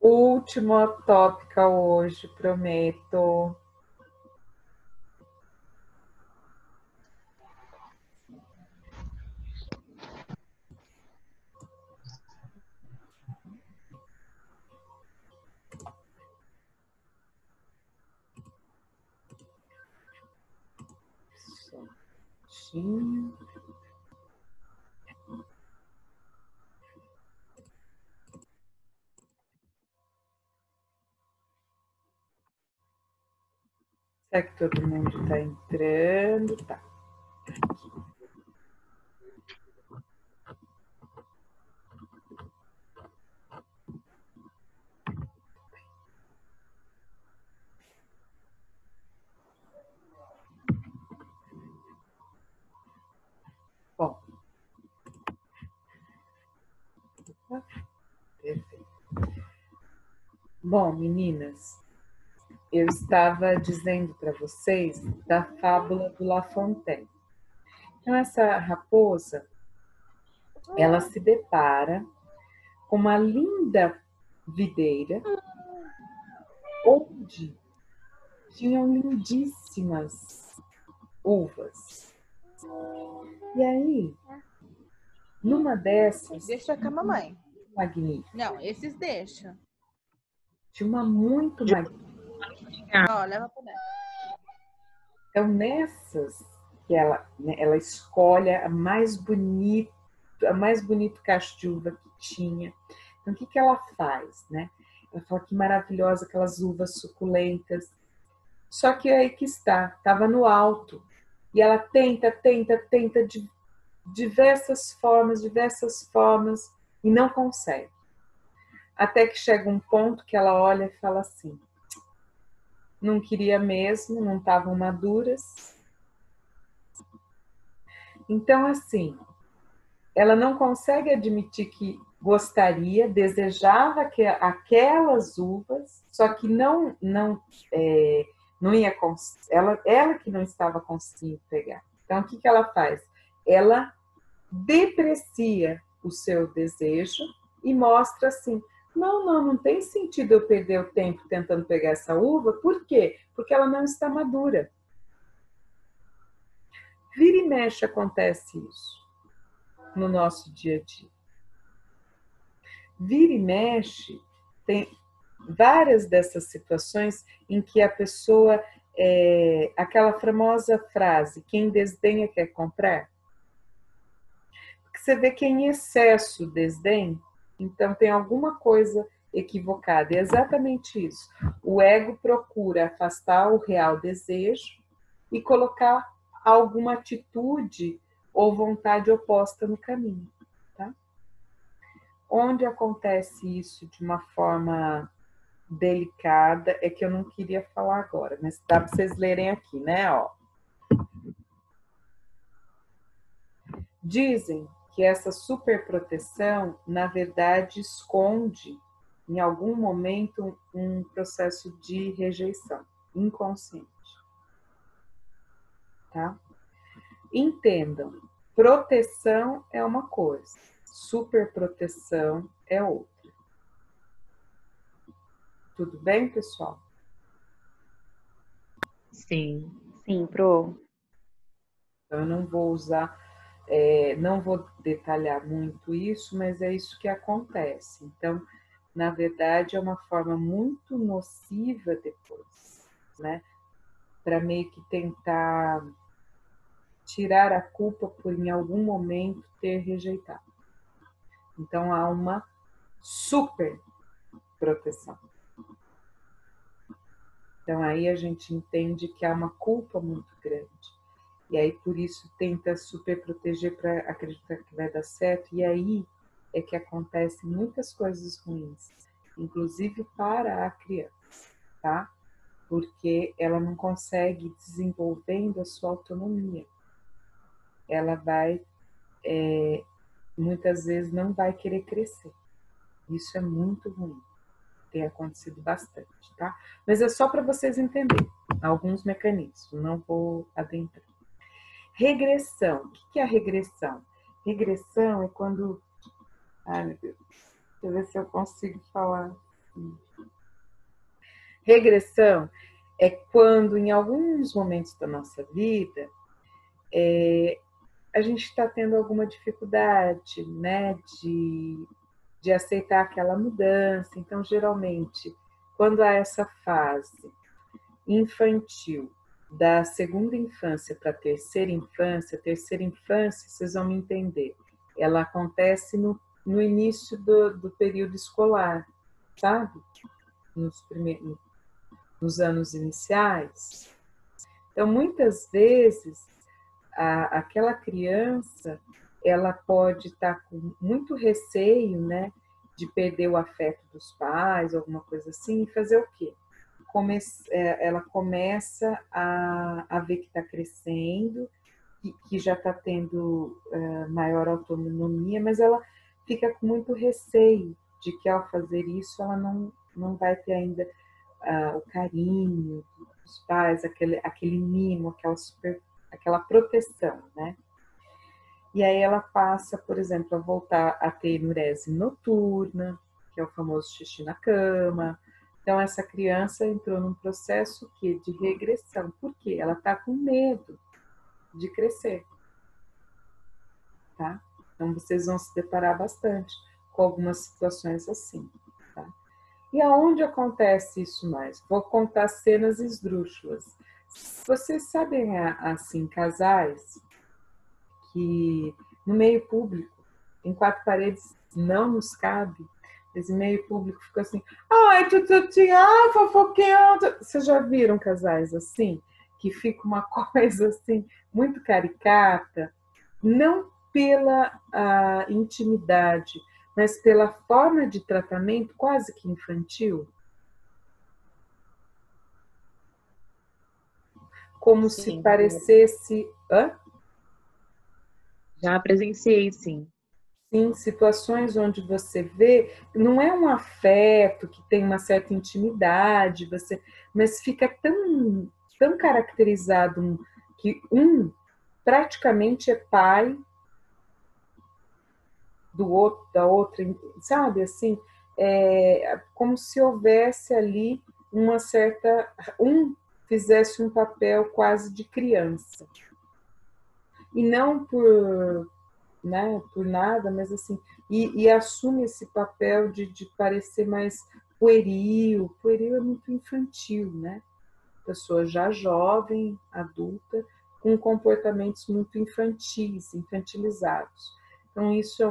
Última tópica hoje, prometo. Certinho. Será que todo mundo está entrando? Tá. Bom. Perfeito. Bom, meninas, eu estava dizendo para vocês da fábula do La Fontaine. Então, essa raposa, ela se depara com uma linda videira, onde tinham lindíssimas uvas. E aí, numa dessas, Deixa com a mamãe. Magnífica. Não, esses deixa. Tinha uma muito magnífica. Ó, leva pro dentro. Então, nessas que ela escolhe a mais bonito cacho de uva que tinha. Então, o que ela faz, né? Ela fala que maravilhosa aquelas uvas suculentas. Só que aí que estava no alto. E ela tenta de diversas formas, e não consegue. Até que chega um ponto que ela olha e fala assim: não queria mesmo, não estavam maduras. Então, assim, ela não consegue admitir que gostaria, desejava que aquelas uvas, só que não ia ela que não estava conseguindo pegar. Então, o que ela faz? Ela deprecia o seu desejo e mostra assim: não tem sentido eu perder o tempo tentando pegar essa uva. Por quê? Porque ela não está madura. Vira e mexe acontece isso no nosso dia a dia. Vira e mexe, tem várias dessas situações em que a pessoa, aquela famosa frase, quem desdenha quer comprar, porque você vê que em excesso desdém, então tem alguma coisa equivocada. E é exatamente isso. O ego procura afastar o real desejo e colocar alguma atitude ou vontade oposta no caminho. Tá? Onde acontece isso de uma forma delicada é que eu não queria falar agora, mas dá para vocês lerem aqui, né? Ó. Dizem que essa superproteção, na verdade, esconde em algum momento um processo de rejeição inconsciente. Tá? Entendam, proteção é uma coisa, superproteção é outra. Tudo bem, pessoal? Sim, sim, Pro. Eu não vou usar, não vou detalhar muito isso, mas é isso que acontece. Então, na verdade, é uma forma muito nociva depois, né? Para meio que tentar tirar a culpa por em algum momento ter rejeitado. Então, há uma super proteção. Então, aí a gente entende que há uma culpa muito grande. E aí, por isso, tenta super proteger para acreditar que vai dar certo. E aí é que acontecem muitas coisas ruins, inclusive para a criança, tá? Porque ela não consegue desenvolvendo a sua autonomia. Ela vai, muitas vezes, não vai querer crescer. Isso é muito ruim. Tem acontecido bastante, tá? Mas é só para vocês entenderem alguns mecanismos, não vou adentrar. Regressão. O que é a regressão? Regressão é quando... Ai, meu Deus. Deixa eu ver se eu consigo falar Regressão é quando, em alguns momentos da nossa vida, a gente está tendo alguma dificuldade, né, de aceitar aquela mudança. Então, geralmente, quando há essa fase infantil, da segunda infância para a terceira infância, vocês vão me entender, ela acontece no início do período escolar, sabe? Nos anos iniciais. Então, muitas vezes, aquela criança, ela pode estar com muito receio, né, de perder o afeto dos pais, alguma coisa assim, e fazer o quê? Ela começa a ver que está crescendo, que já está tendo maior autonomia, mas ela fica com muito receio de que ao fazer isso ela não vai ter ainda o carinho dos pais, aquele mimo, aquela proteção, né? E aí ela passa, por exemplo, a voltar a ter enurese noturna, que é o famoso xixi na cama. Então, essa criança entrou num processo de regressão. Por quê? Ela está com medo de crescer. Tá? Então, vocês vão se deparar bastante com algumas situações assim. Tá? E aonde acontece isso mais? Vou contar cenas esdrúxulas. Vocês sabem, assim, casais que no meio público, em quatro paredes, não nos cabe. Esse meio público fica assim, ai, tututinha, ai, fofoquinha. Vocês já viram casais assim? Que fica uma coisa assim, muito caricata, não pela intimidade, mas pela forma de tratamento quase que infantil. Como Sim. se parecesse... Hã? Já presenciei, sim. Sim, situações onde você vê, não é um afeto que tem uma certa intimidade, mas fica tão caracterizado que praticamente é pai do outro, da outra, sabe, assim, como se houvesse ali uma certa, fizesse um papel quase de criança. E não por nada, mas assim, e assume esse papel de parecer mais pueril. Pueril é muito infantil, né? Pessoa já jovem, adulta, com comportamentos muito infantis, infantilizados. Então, isso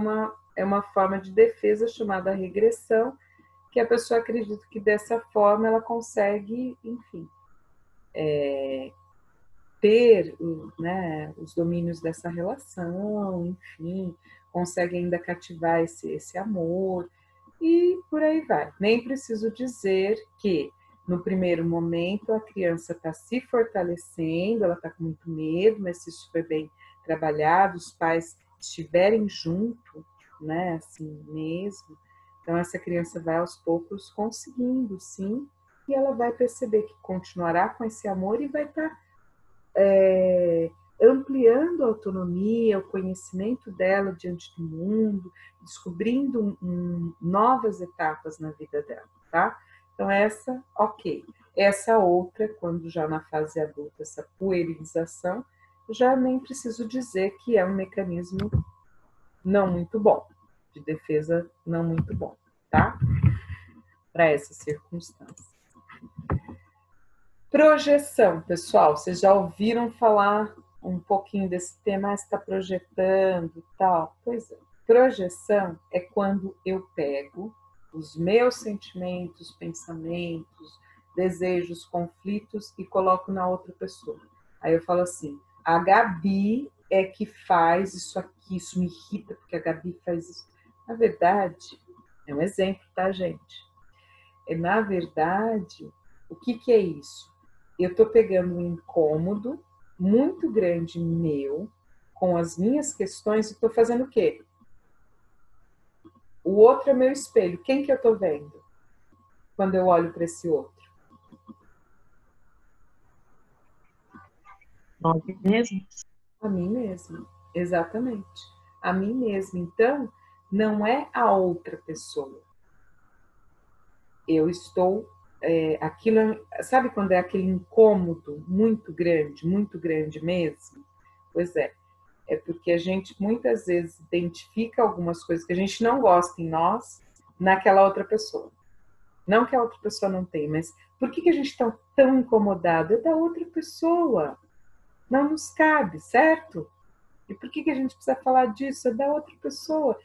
é uma forma de defesa chamada regressão, que a pessoa acredita que dessa forma ela consegue, enfim, ter, né, os domínios dessa relação, enfim, consegue ainda cativar esse amor e por aí vai. Nem preciso dizer que no primeiro momento a criança está se fortalecendo, ela está com muito medo, mas se isso foi bem trabalhado, os pais estiverem junto, né, assim mesmo, então essa criança vai aos poucos conseguindo, sim, e ela vai perceber que continuará com esse amor e vai estar ampliando a autonomia, o conhecimento dela diante do mundo, descobrindo novas etapas na vida dela, tá? Então essa, ok. Essa outra, quando já na fase adulta, essa puerilização, já nem preciso dizer que é um mecanismo não muito bom, de defesa não muito bom, tá? Para essas circunstâncias. Projeção, pessoal, vocês já ouviram falar um pouquinho desse tema, está projetando e tal? Pois é, projeção é quando eu pego os meus sentimentos, pensamentos, desejos, conflitos e coloco na outra pessoa. Aí eu falo assim, a Gabi é que faz isso aqui, isso me irrita porque a Gabi faz isso. Na verdade, é um exemplo, tá, gente? Na verdade, o que é isso? Eu estou pegando um incômodo muito grande meu, com as minhas questões, e estou fazendo o quê? O outro é meu espelho. Quem que eu estou vendo quando eu olho para esse outro? Nós mesmos. A mim mesma, exatamente. A mim mesma. Então, não é a outra pessoa. eu estou, aquilo, sabe quando é aquele incômodo muito grande mesmo? Pois é porque a gente muitas vezes identifica algumas coisas que a gente não gosta em nós, naquela outra pessoa. Não que a outra pessoa não tenha, mas por que a gente está tão incomodado? É da outra pessoa. Não nos cabe, certo? E por que a gente precisa falar disso? É da outra pessoa.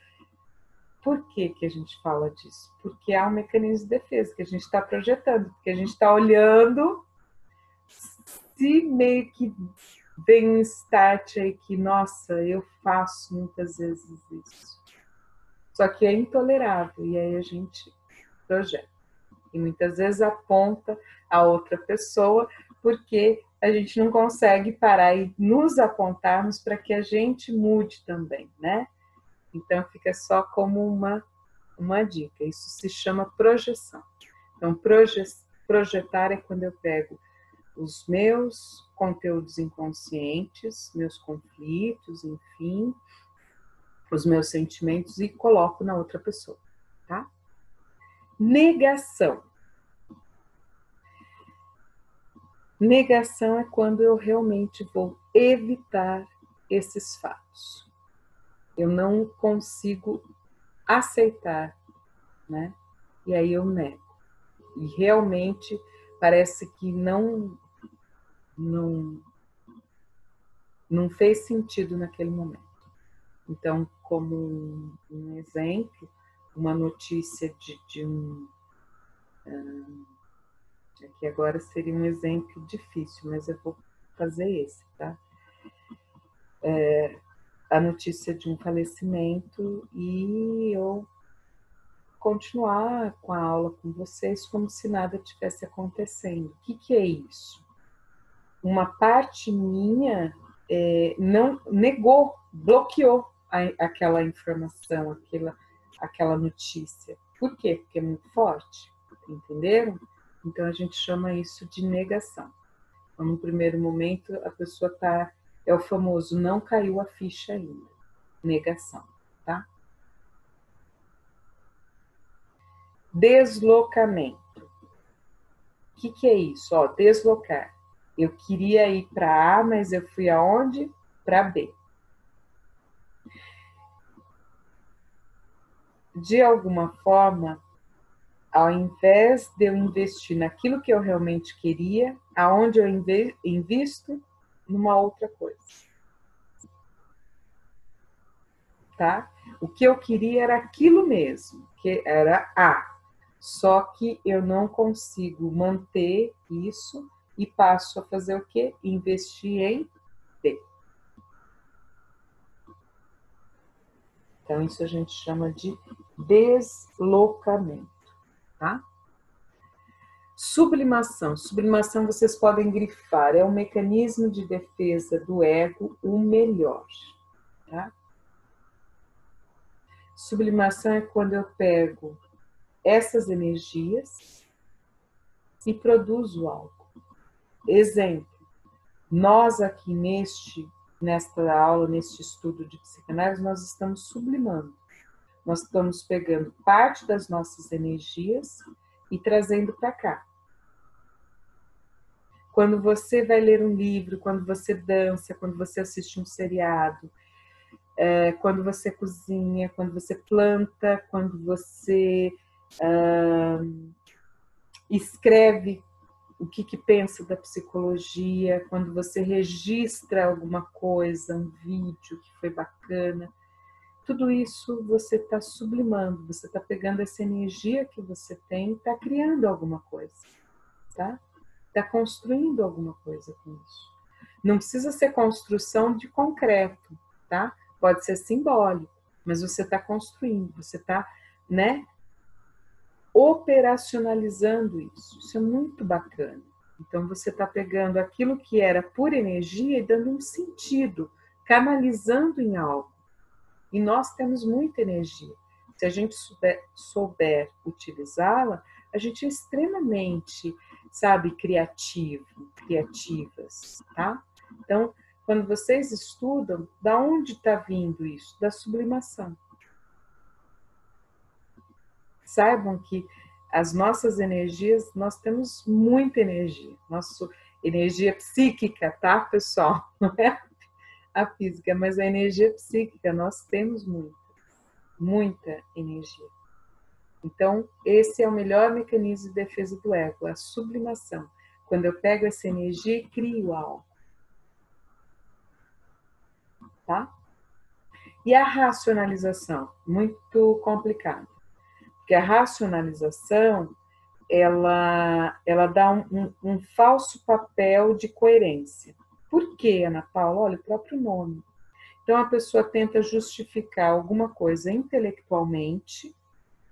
Por que a gente fala disso? Porque há um mecanismo de defesa que a gente está projetando, porque a gente está olhando se meio que vem um start aí que, nossa, eu faço muitas vezes isso. Só que é intolerável, e aí a gente projeta. E muitas vezes aponta a outra pessoa, porque a gente não consegue parar e nos apontarmos para que a gente mude também, né? Então fica só como uma dica. Isso se chama projeção. Então, projetar é quando eu pego os meus conteúdos inconscientes, meus conflitos, enfim, os meus sentimentos e coloco na outra pessoa, tá? Negação. Negação é quando eu realmente vou evitar esses fatos. Eu não consigo aceitar, né? E aí eu nego. E realmente parece que não fez sentido naquele momento. Então, como um exemplo, uma notícia de um... Aqui agora seria um exemplo difícil, mas eu vou fazer esse, tá? A notícia de um falecimento e eu continuar com a aula com vocês como se nada tivesse acontecendo. O que é isso? Uma parte minha não negou, bloqueou aquela informação, aquela notícia. Por quê? Porque é muito forte, entenderam? Então a gente chama isso de negação. Então, no primeiro momento a pessoa é o famoso não caiu a ficha ainda, negação, tá? Deslocamento. O que é isso? Ó, deslocar. Eu queria ir para A, mas eu fui aonde? Para B. De alguma forma, ao invés de eu investir naquilo que eu realmente queria, aonde eu invisto? Numa outra coisa. Tá? O que eu queria era aquilo mesmo, que era A. Só que eu não consigo manter isso e passo a fazer o quê? Investir em B. Então, isso a gente chama de deslocamento, tá? Sublimação. Sublimação vocês podem grifar, é um mecanismo de defesa do ego, o melhor, tá? Sublimação é quando eu pego essas energias e produzo algo. Exemplo, nós aqui nesta aula, neste estudo de psicanálise, nós estamos sublimando. Nós estamos pegando parte das nossas energias e trazendo para cá. Quando você vai ler um livro, quando você dança, quando você assiste um seriado, quando você cozinha, quando você planta, quando você escreve o que pensa da psicologia, quando você registra alguma coisa, um vídeo que foi bacana, tudo isso você está sublimando, você está pegando essa energia que você tem e está criando alguma coisa, tá? Está construindo alguma coisa com isso. Não precisa ser construção de concreto, tá? Pode ser simbólico, mas você está construindo, você está, né, operacionalizando isso. Isso é muito bacana. Então você está pegando aquilo que era pura energia e dando um sentido, canalizando em algo. E nós temos muita energia. Se a gente souber utilizá-la, a gente é extremamente, sabe, criativas, tá? Então, quando vocês estudam, da onde está vindo isso? Da sublimação. Saibam que as nossas energias, nós temos muita energia. Nossa energia psíquica, tá, pessoal? Não é a física, mas a energia psíquica, nós temos muita energia. Então, esse é o melhor mecanismo de defesa do ego, a sublimação. Quando eu pego essa energia e crio algo. Tá? E a racionalização? Muito complicado. Porque a racionalização, ela dá um falso papel de coerência. Por quê, Ana Paula? Olha, o próprio nome. Então, a pessoa tenta justificar alguma coisa intelectualmente,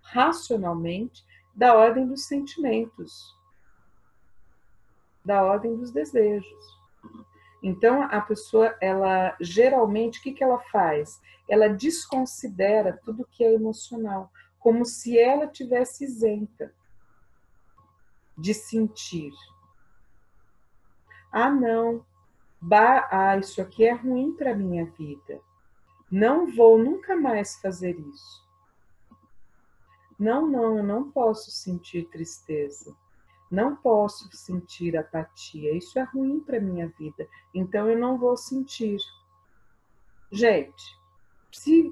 racionalmente, da ordem dos sentimentos, da ordem dos desejos. Então, a pessoa, ela geralmente, o que ela faz? Ela desconsidera tudo que é emocional, como se ela tivesse isenta de sentir. Ah, não. Isso aqui é ruim para a minha vida. Não vou nunca mais fazer isso. Não, eu não posso sentir tristeza. Não posso sentir apatia. Isso é ruim para a minha vida. Então eu não vou sentir. Gente, se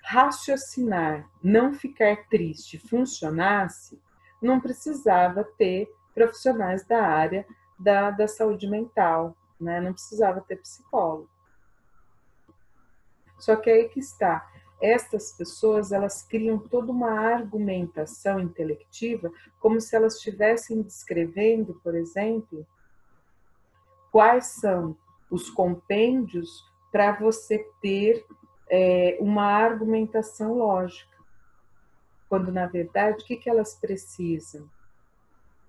raciocinar, não ficar triste, funcionasse, não precisava ter profissionais da área da saúde mental, né? Não precisava ter psicólogo. Só que aí que está. Estas pessoas, elas criam toda uma argumentação intelectiva como se elas estivessem descrevendo, por exemplo, quais são os compêndios para você ter uma argumentação lógica. Quando, na verdade, o que elas precisam?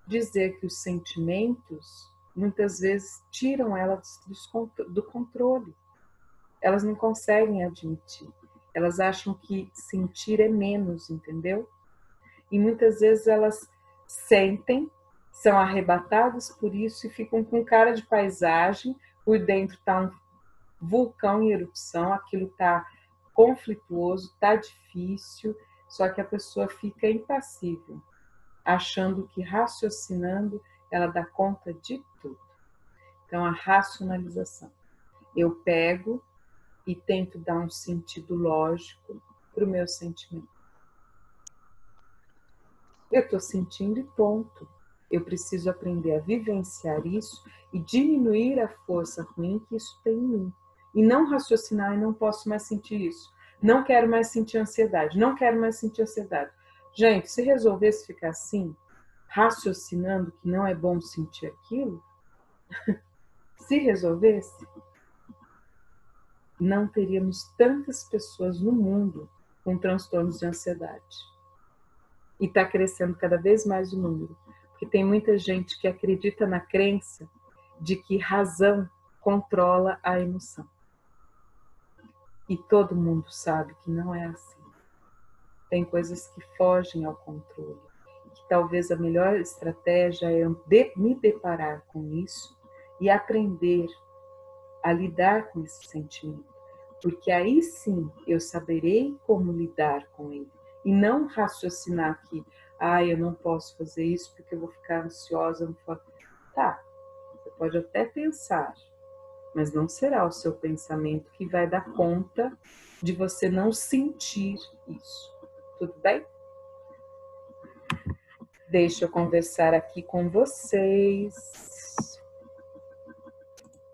Dizer que os sentimentos, muitas vezes, tiram elas do controle. Elas não conseguem admitir. Elas acham que sentir é menos, entendeu? E muitas vezes elas sentem, são arrebatadas por isso e ficam com cara de paisagem, por dentro está um vulcão em erupção, aquilo está conflituoso, está difícil, só que a pessoa fica impassível, achando que raciocinando ela dá conta de tudo. Então, a racionalização. Eu pego e tento dar um sentido lógico para o meu sentimento. Eu estou sentindo e ponto. Eu preciso aprender a vivenciar isso e diminuir a força ruim que isso tem em mim. E não raciocinar, e não posso mais sentir isso. Não quero mais sentir ansiedade. Não quero mais sentir ansiedade. Gente, se resolvesse ficar assim, raciocinando que não é bom sentir aquilo, se resolvesse, não teríamos tantas pessoas no mundo com transtornos de ansiedade. E está crescendo cada vez mais o número. Porque tem muita gente que acredita na crença de que razão controla a emoção. E todo mundo sabe que não é assim. Tem coisas que fogem ao controle. Que talvez a melhor estratégia é me deparar com isso e aprender a lidar com esse sentimento, porque aí sim eu saberei como lidar com ele, e não raciocinar que, eu não posso fazer isso porque eu vou ficar ansiosa. Tá, você pode até pensar, mas não será o seu pensamento que vai dar conta de você não sentir isso. Tudo bem? Deixa eu conversar aqui com vocês.